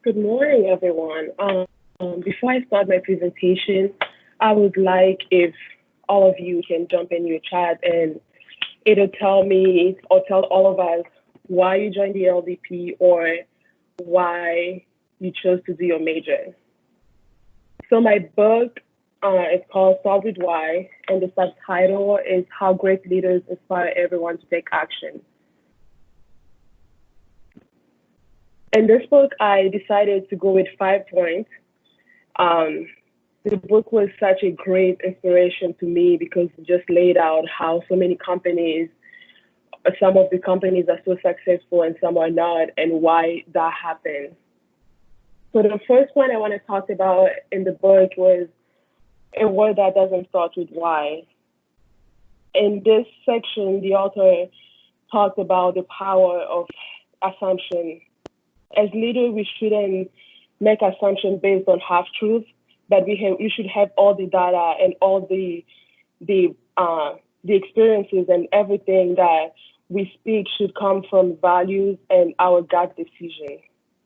Good morning, everyone. Before I start my presentation, I would like if all of you can jump in your chat and it'll tell me or tell all of us why you joined the LDP or why you chose to do your major. So my book is called Start with Why, and the subtitle is How Great Leaders Inspire Everyone to Take Action. In this book, I decided to go with 5 points. The book was such a great inspiration to me because it just laid out how so many companies, some of the companies are so successful and some are not, and why that happened. So the first point I want to talk about in the book was a word that doesn't start with why. In this section, the author talked about the power of assumption. As leaders, we shouldn't make assumptions based on half truths, but we should have all the data and all the experiences, and everything that we speak should come from values and our gut decision.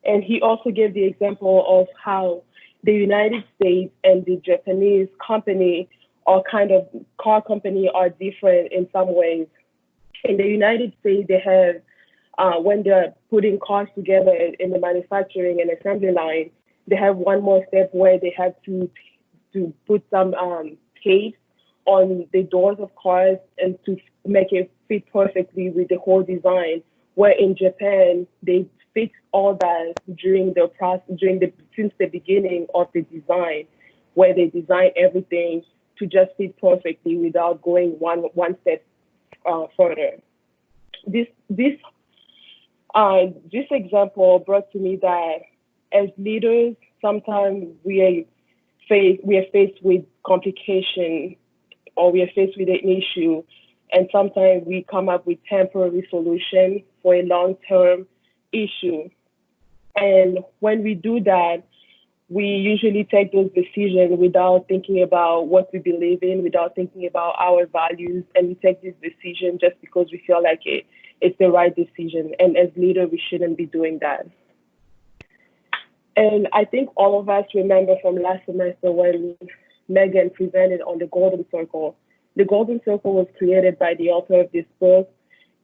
And he also gave the example of how the United States and the Japanese company or kind of car company are different in some ways. In the United States, they have when they're putting cars together in the manufacturing and assembly line, they have one more step where they have to put some tape on the doors of cars and to make it fit perfectly with the whole design. Where in Japan, they fix all that during the process, since the beginning of the design, where they design everything to just fit perfectly without going one step further. This example brought to me that as leaders, sometimes we are faced with complication, or we are faced with an issue, and sometimes we come up with temporary solution for a long-term issue. And when we do that, we usually take those decisions without thinking about what we believe in, without thinking about our values, and we take this decision just because we feel like it's the right decision. And as leaders, we shouldn't be doing that. And I think all of us remember from last semester when Megan presented on the Golden Circle. The Golden Circle was created by the author of this book,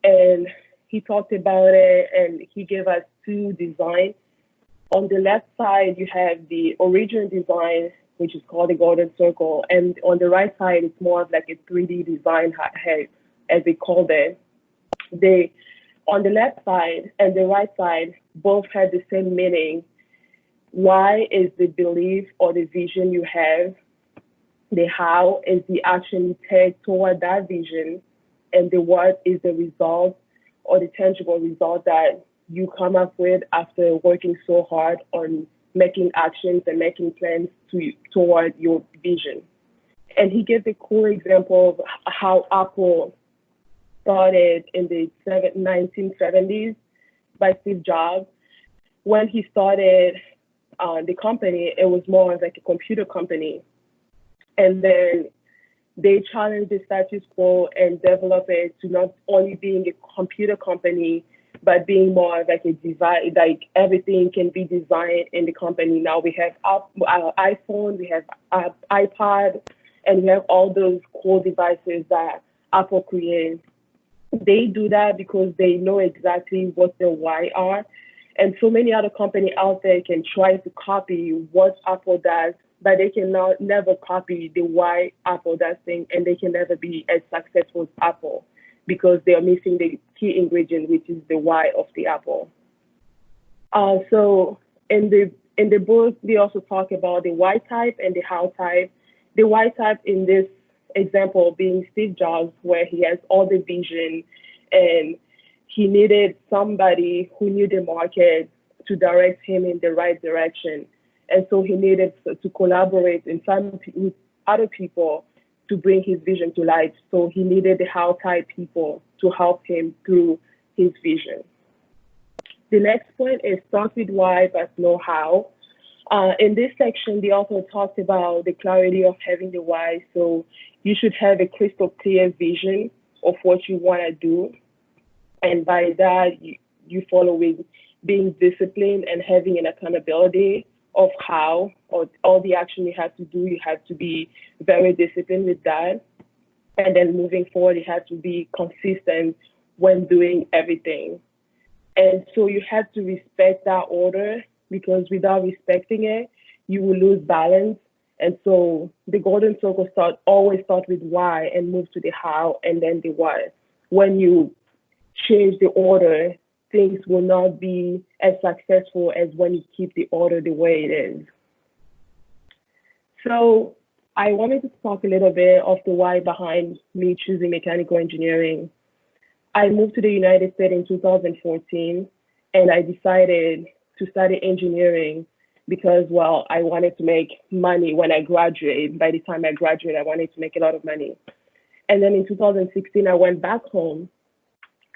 and he talked about it, and he gave us 2 designs. On the left side, you have the original design, which is called the Golden Circle, and on the right side, it's more of like a 3D design, as they called it. On the left side and the right side both have the same meaning. Why is the belief or the vision you have. The how is the action you take toward that vision, and the what is the result or the tangible result that you come up with after working so hard on making actions and making plans toward your vision. And he gave a cool example of how Apple started in the 1970s by Steve Jobs. When he started the company, it was more like a computer company. And then they challenged the status quo and developed it to not only being a computer company, but being more like a design, like everything can be designed in the company. Now we have our iPhone, we have our iPod, and we have all those cool devices that Apple created. They do that because they know exactly what their why are. And so many other companies out there can try to copy what Apple does, but they can never copy the why Apple does things, and they can never be as successful as Apple because they are missing the key ingredient, which is the why of the apple. So in the book, they also talk about the why type and the how type. The why type in this example being Steve Jobs, where he has all the vision and he needed somebody who knew the market to direct him in the right direction. And so he needed to collaborate with other people to bring his vision to life. So he needed the how type people to help him through his vision. The next point is start with why, but know how. In this section, the author talked about the clarity of having the why. So you should have a crystal clear vision of what you want to do. And by that, you follow with being disciplined and having an accountability of how or all the action you have to do. You have to be very disciplined with that. And then moving forward, you have to be consistent when doing everything. And so you have to respect that order, because without respecting it, you will lose balance. And so the golden circle always start with why and move to the how and then the what. When you change the order, things will not be as successful as when you keep the order the way it is. So I wanted to talk a little bit of the why behind me choosing mechanical engineering. I moved to the United States in 2014, and I decided to study engineering because, well, I wanted to make money when I graduate. By the time I graduated, I wanted to make a lot of money. And then in 2016, I went back home.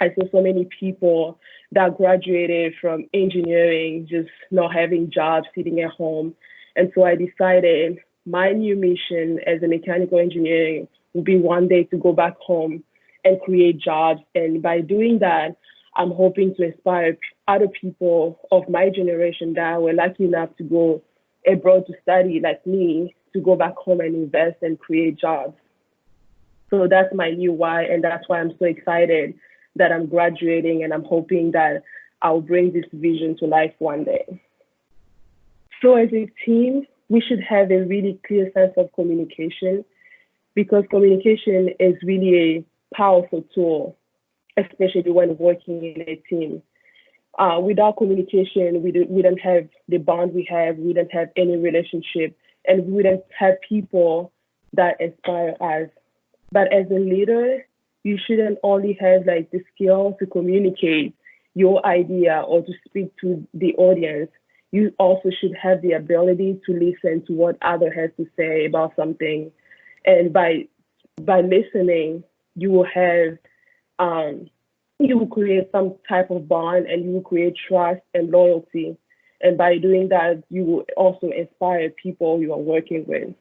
I saw so many people that graduated from engineering just not having jobs, sitting at home. And so I decided my new mission as a mechanical engineer would be one day to go back home and create jobs. And by doing that, I'm hoping to inspire other people of my generation that were lucky enough to go abroad to study like me, to go back home and invest and create jobs. So that's my new why, and that's why I'm so excited that I'm graduating, and I'm hoping that I'll bring this vision to life one day. So as a team, we should have a really clear sense of communication, because communication is really a powerful tool, especially when working in a team. Without communication, we don't have the bond we have, we don't have any relationship, and we don't have people that inspire us. But as a leader, you shouldn't only have like the skill to communicate your idea or to speak to the audience. You also should have the ability to listen to what other has to say about something. And by listening, you will have you will create some type of bond, and you will create trust and loyalty. And by doing that, you will also inspire people you are working with.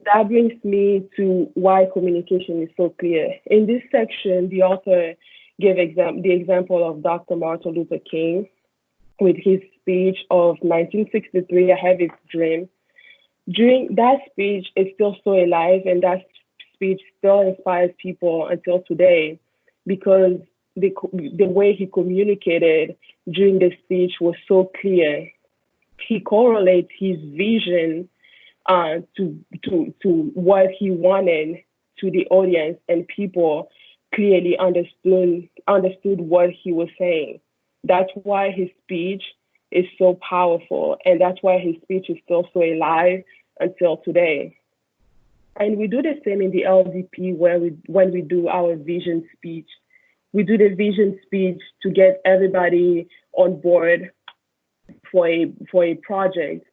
That brings me to why communication is so clear. In this section, the author gave the example of Dr. Martin Luther King with his speech of 1963, I Have a Dream. During that speech, it's still so alive, and that speech still inspires people until today, because the way he communicated during the speech was so clear. He correlates his vision to what he wanted to the audience, and people clearly understood what he was saying. That's why his speech is so powerful, and that's why his speech is still so alive until today. And we do the same in the LDP when we do our vision speech. We do the vision speech to get everybody on board for a project.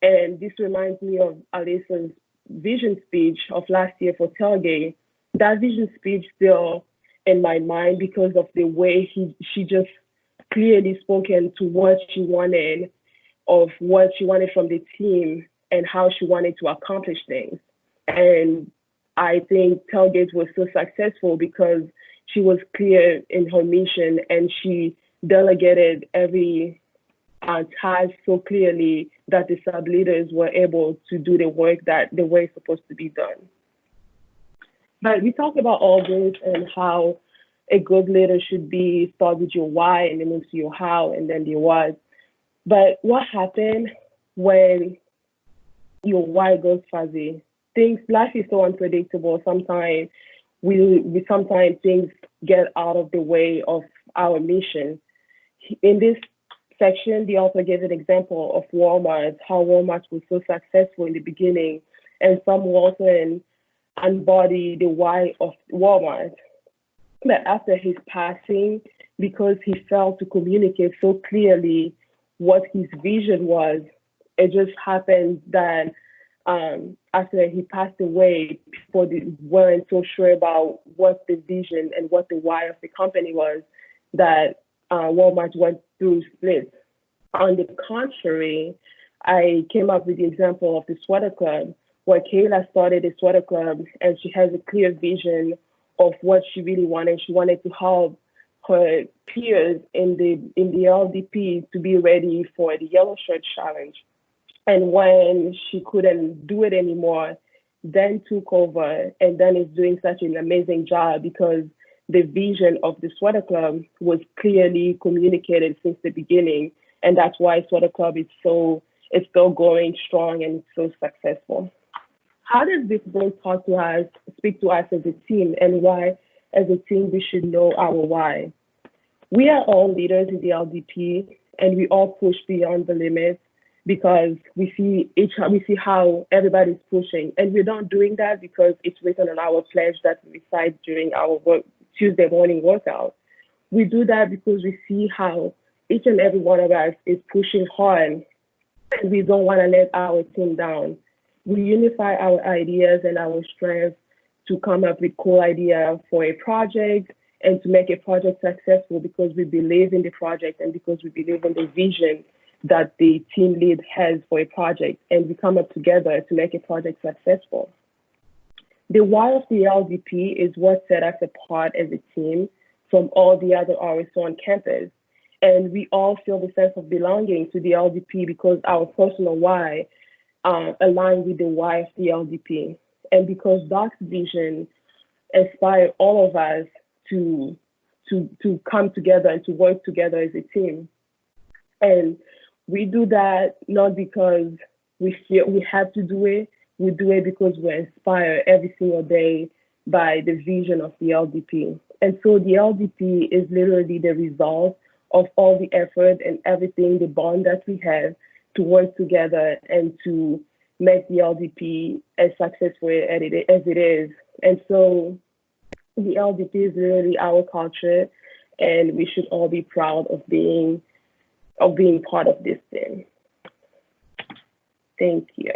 And this reminds me of Alyssa's vision speech of last year for Tailgate. That vision speech still in my mind because of the way she just clearly spoken to what she wanted, of what she wanted from the team and how she wanted to accomplish things. And I think Tailgate was so successful because she was clear in her mission, and she delegated every task so clearly that the sub leaders were able to do the work that the way it's supposed to be done. But we talk about all this and how a good leader should be start with your why and then move to your how and then the what. But what happened when your why goes fuzzy? Life is so unpredictable. Sometimes sometimes things get out of the way of our mission. In this section, the author gave an example of Walmart, how Walmart was so successful in the beginning, and Sam Walton embodied the why of Walmart. But after his passing, because he failed to communicate so clearly what his vision was, it just happened that after he passed away, people weren't so sure about what the vision and what the why of the company was, that Walmart went through splits. On the contrary, I came up with the example of the Sweater Club, where Kayla started a sweater club, and she has a clear vision of what she really wanted. She wanted to help her peers in the LDP to be ready for the Yellow Shirt Challenge. And when she couldn't do it anymore, Dan took over, and Dan is doing such an amazing job because the vision of the Sweater Club was clearly communicated since the beginning, and that's why Sweater Club is still going strong and so successful. How does this book speak to us as a team, and why, as a team, we should know our why? We are all leaders in the LDP, and we all push beyond the limits because we see how everybody's pushing, and we're not doing that because it's written on our pledge that we recite during our Tuesday morning workout. We do that because we see how each and every one of us is pushing hard, and we don't want to let our team down. We unify our ideas and our strengths to come up with cool ideas for a project and to make a project successful because we believe in the project and because we believe in the vision that the team lead has for a project, and we come up together to make a project successful. The why of the LDP is what set us apart as a team from all the other RSO on campus. And we all feel the sense of belonging to the LDP because our personal why align with the why of the LDP. And because Doc's vision inspired all of us to come together and to work together as a team. And we do that not because we feel we have to do it. We do it because we're inspired every single day by the vision of the LDP. And so the LDP is literally the result of all the effort and everything, the bond that we have to work together and to make the LDP as successful as it is. And so the LDP is literally our culture, and we should all be proud of being part of this thing. Thank you.